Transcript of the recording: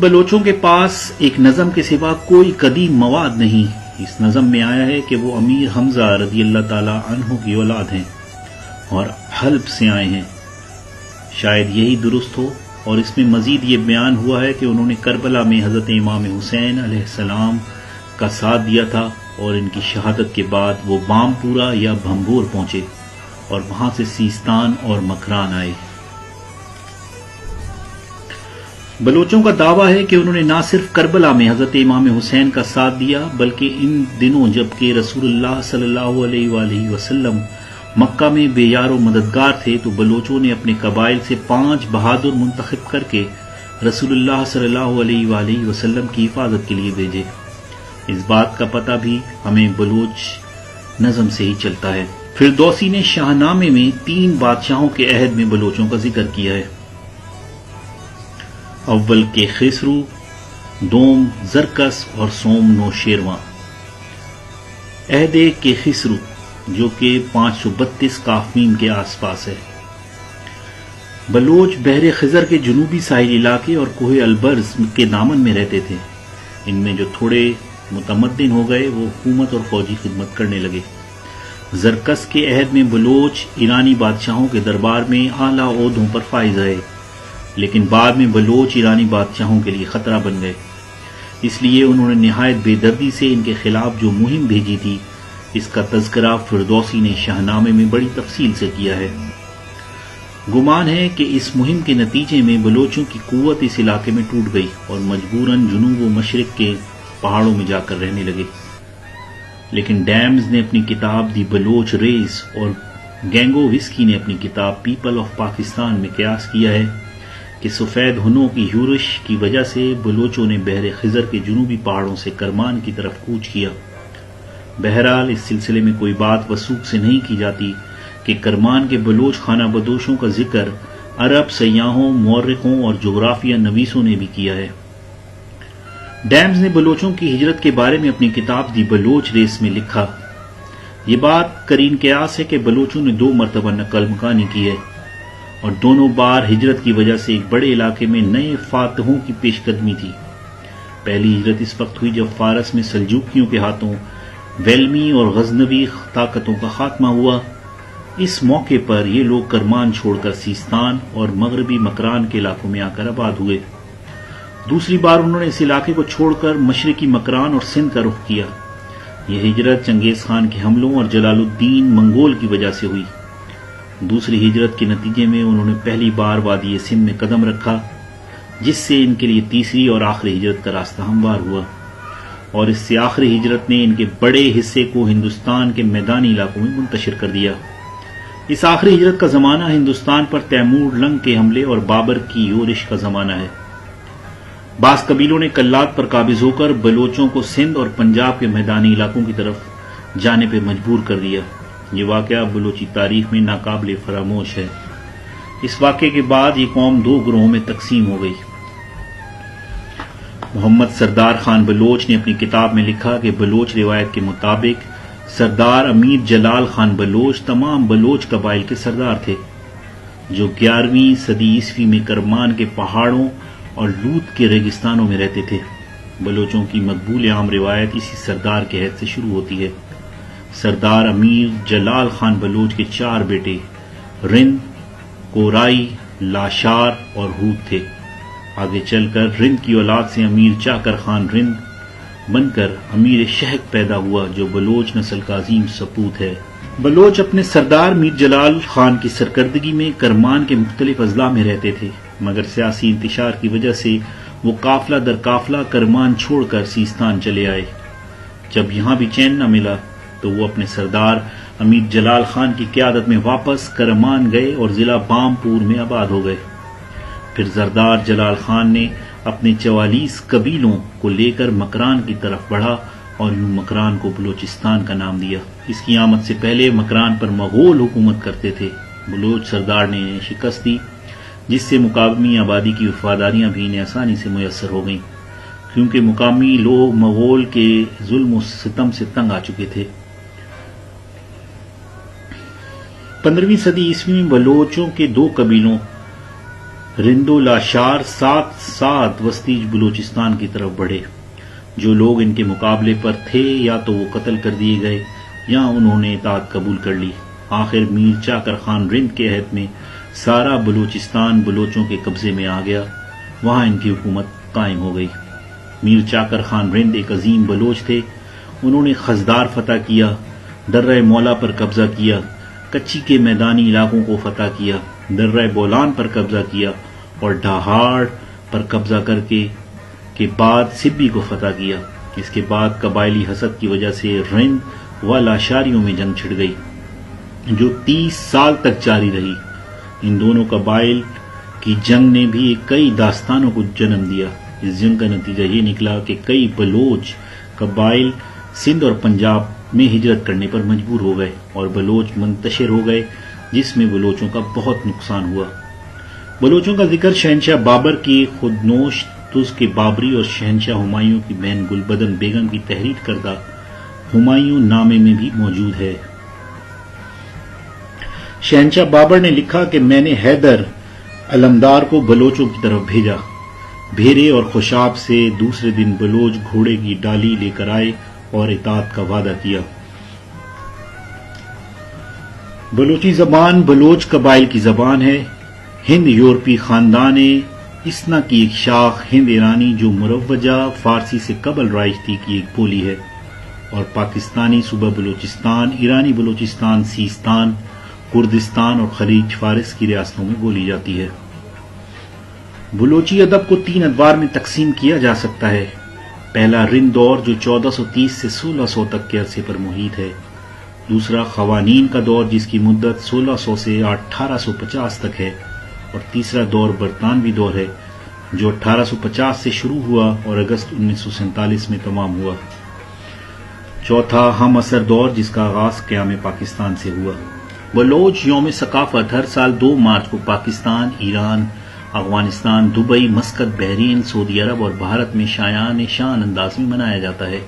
بلوچوں کے پاس ایک نظم کے سوا کوئی قدیم مواد نہیں۔ اس نظم میں آیا ہے کہ وہ امیر حمزہ رضی اللہ تعالی عنہ کی اولاد ہیں اور حلب سے آئے ہیں۔ شاید یہی درست ہو، اور اس میں مزید یہ بیان ہوا ہے کہ انہوں نے کربلا میں حضرت امام حسین علیہ السلام کا ساتھ دیا تھا، اور ان کی شہادت کے بعد وہ بامپورہ یا بھمبور پہنچے اور وہاں سے سیستان اور مکران آئے۔ بلوچوں کا دعویٰ ہے کہ انہوں نے نہ صرف کربلا میں حضرت امام حسین کا ساتھ دیا، بلکہ ان دنوں جبکہ رسول اللہ صلی اللہ علیہ وآلہ وسلم مکہ میں بے یار و مددگار تھے، تو بلوچوں نے اپنے قبائل سے 5 بہادر منتخب کر کے رسول اللہ صلی اللہ علیہ وآلہ وسلم کی حفاظت کے لیے بھیجے۔ اس بات کا پتہ بھی ہمیں بلوچ نظم سے ہی چلتا ہے۔ فردوسی نے شاہ نامے میں 3 بادشاہوں کے عہد میں بلوچوں کا ذکر کیا ہے۔ اول کے خسرو، دوم زرکس اور سوم نوشیرواں۔ عہد کے خسرو جو کہ 532 کافمیم کے آس پاس ہے۔ بلوچ بحر خزر کے جنوبی ساحلی علاقے اور کوہ البرز کے دامن میں رہتے تھے۔ ان میں جو تھوڑے متمدن ہو گئے وہ حکومت اور فوجی خدمت کرنے لگے۔ زرکس کے عہد میں بلوچ ایرانی بادشاہوں کے دربار میں اعلیٰ عہدوں پر فائز رہے، لیکن بعد میں بلوچ ایرانی بادشاہوں کے لیے خطرہ بن گئے۔ اس لیے انہوں نے نہایت بے دردی سے ان کے خلاف جو مہم بھیجی تھی، اس کا تذکرہ فردوسی نے شاہ نامے میں بڑی تفصیل سے کیا ہے۔ گمان ہے کہ اس مہم کے نتیجے میں بلوچوں کی قوت اس علاقے میں ٹوٹ گئی اور مجبوراً جنوب و مشرق کے پہاڑوں میں جا کر رہنے لگے۔ لیکن ڈیمز نے اپنی کتاب دی بلوچ ریس اور گینگو وسکی نے اپنی کتاب پیپل آف پاکستان میں قیاس کیا ہے کہ سفید ہنوں کی یورش کی وجہ سے بلوچوں نے بحر خزر کے جنوبی پہاڑوں سے کرمان کی طرف کوچ کیا۔ بہرحال اس سلسلے میں کوئی بات وثوق سے نہیں کی جاتی کہ کرمان کے بلوچ خانہ بدوشوں کا ذکر عرب سیاحوں، مورخوں اور جغرافیہ نویسوں نے بھی کیا ہے۔ ڈیمز نے بلوچوں کی ہجرت کے بارے میں اپنی کتاب دی بلوچ ریس میں لکھا، یہ بات قرین قیاس ہے کہ بلوچوں نے 2 مرتبہ نقل مکانی کی ہے، اور دونوں بار ہجرت کی وجہ سے ایک بڑے علاقے میں نئے فاتحوں کی پیش قدمی تھی۔ پہلی ہجرت اس وقت ہوئی جب فارس میں سلجوکیوں کے ہاتھوں ویلمی اور غزنوی طاقتوں کا خاتمہ ہوا۔ اس موقع پر یہ لوگ کرمان چھوڑ کر سیستان اور مغربی مکران کے علاقوں میں آ کر آباد ہوئے۔ دوسری بار انہوں نے اس علاقے کو چھوڑ کر مشرقی مکران اور سندھ کا رخ کیا۔ یہ ہجرت چنگیز خان کے حملوں اور جلال الدین منگول کی وجہ سے ہوئی۔ دوسری ہجرت کے نتیجے میں انہوں نے پہلی بار وادی سندھ میں قدم رکھا، جس سے ان کے لیے تیسری اور آخری ہجرت کا راستہ ہموار ہوا، اور اس سے آخری ہجرت نے ان کے بڑے حصے کو ہندوستان کے میدانی علاقوں میں منتشر کر دیا۔ اس آخری ہجرت کا زمانہ ہندوستان پر تیمور لنگ کے حملے اور بابر کی یورش کا زمانہ ہے۔ بعض قبیلوں نے کلات پر قابض ہو کر بلوچوں کو سندھ اور پنجاب کے میدانی علاقوں کی طرف جانے پہ مجبور کر دیا۔ یہ واقعہ بلوچی تاریخ میں ناقابل فراموش ہے۔ اس واقعے کے بعد یہ قوم 2 گروہوں میں تقسیم ہو گئی۔ محمد سردار خان بلوچ نے اپنی کتاب میں لکھا کہ بلوچ روایت کے مطابق سردار امیر جلال خان بلوچ تمام بلوچ قبائل کے سردار تھے، جو 11ویں صدی عیسوی میں کرمان کے پہاڑوں اور لوت کے ریگستانوں میں رہتے تھے۔ بلوچوں کی مقبول عام روایت اسی سردار کے عہد سے شروع ہوتی ہے۔ سردار امیر جلال خان بلوچ کے 4 بیٹے رند، کورائی، لاشار اور ہود تھے۔ آگے چل کر رند کی اولاد سے امیر چاکر خان رند بن کر امیر شہک پیدا ہوا، جو بلوچ نسل کا عظیم سپوت ہے۔ بلوچ اپنے سردار میر جلال خان کی سرکردگی میں کرمان کے مختلف اضلاع میں رہتے تھے، مگر سیاسی انتشار کی وجہ سے وہ قافلہ در قافلہ کرمان چھوڑ کر سیستان چلے آئے۔ جب یہاں بھی چین نہ ملا تو وہ اپنے سردار امیر جلال خان کی قیادت میں واپس کرمان گئے اور ضلع بامپور میں آباد ہو گئے۔ پھر سردار جلال خان نے اپنے 44 قبیلوں کو لے کر مکران کی طرف بڑھا اور یوں مکران کو بلوچستان کا نام دیا۔ اس کی آمد سے پہلے مکران پر مغول حکومت کرتے تھے۔ بلوچ سردار نے شکست دی، جس سے مقامی آبادی کی وفاداریاں بھی انہیں آسانی سے میسر ہو گئیں، کیونکہ مقامی لوگ مغول کے ظلم و ستم سے تنگ آ چکے تھے۔ 15ویں صدی عیسوی میں بلوچوں کے 2 قبیلوں رند و لاشار ساتھ وسطی بلوچستان کی طرف بڑھے. جو لوگ ان کے مقابلے پر تھے یا تو وہ قتل کر دیے گئے یا انہوں نے اطاعت قبول کر لی. آخر میر چاکر خان رند کے عہد میں سارا بلوچستان بلوچوں کے قبضے میں آ گیا. وہاں ان کی حکومت قائم ہو گئی. میر چاکر خان رند ایک عظیم بلوچ تھے. انہوں نے خزدار فتح کیا، درہ مولا پر قبضہ کیا، کچی کے میدانی علاقوں کو فتح کیا، درہ بولان پر قبضہ کیا اور ڈھاہاڑ پر قبضہ کر کے بعد سبی کو فتح کیا. اس کے بعد قبائلی حسد کی وجہ سے رند و لاشاریوں میں جنگ چھڑ گئی جو 30 سال تک جاری رہی. ان دونوں قبائل کی جنگ نے بھی کئی داستانوں کو جنم دیا. اس جنگ کا نتیجہ یہ نکلا کہ کئی بلوچ قبائل سندھ اور پنجاب میں ہجرت کرنے پر مجبور ہو گئے اور بلوچ منتشر ہو گئے، جس میں بلوچوں کا بہت نقصان ہوا. بلوچوں کا ذکر شہنشاہ بابر کی خودنوش تزک بابری اور شہنشاہ ہمایوں کی بہن گلبدن بیگم کی تحریر کردہ ہمایوں نامے میں بھی موجود ہے. شہنشاہ بابر نے لکھا کہ میں نے حیدر علمدار کو بلوچوں کی طرف بھیجا. بھیرے اور خوشاب سے دوسرے دن بلوچ گھوڑے کی ڈالی لے کر آئے اور اطاعت کا وعدہ کیا. بلوچی زبان بلوچ قبائل کی زبان ہے. ہند یورپی خاندان اسنا کی ایک شاخ ہند ایرانی جو مروجہ فارسی سے قبل رائج تھی کی ایک بولی ہے اور پاکستانی صوبہ بلوچستان، ایرانی بلوچستان، سیستان، کردستان اور خلیج فارس کی ریاستوں میں بولی جاتی ہے. بلوچی ادب کو 3 ادوار میں تقسیم کیا جا سکتا ہے. پہلا رند دور جو 1430 سے 1600 تک کے عرصے پر محیط ہے. دوسرا قوانین کا دور جس کی مدت 1600 سے 1850 تک ہے. اور تیسرا دور برطانوی دور ہے جو 1850 سے شروع ہوا اور اگست 1947 میں تمام ہوا. چوتھا ہم عصر دور جس کا آغاز قیام پاکستان سے ہوا. بلوچ یوم ثقافت ہر سال 2 مارچ کو پاکستان، ایران، افغانستان، دبئی، مسقط، بحرین، سعودی عرب اور بھارت میں شایان شان انداز میں منایا جاتا ہے.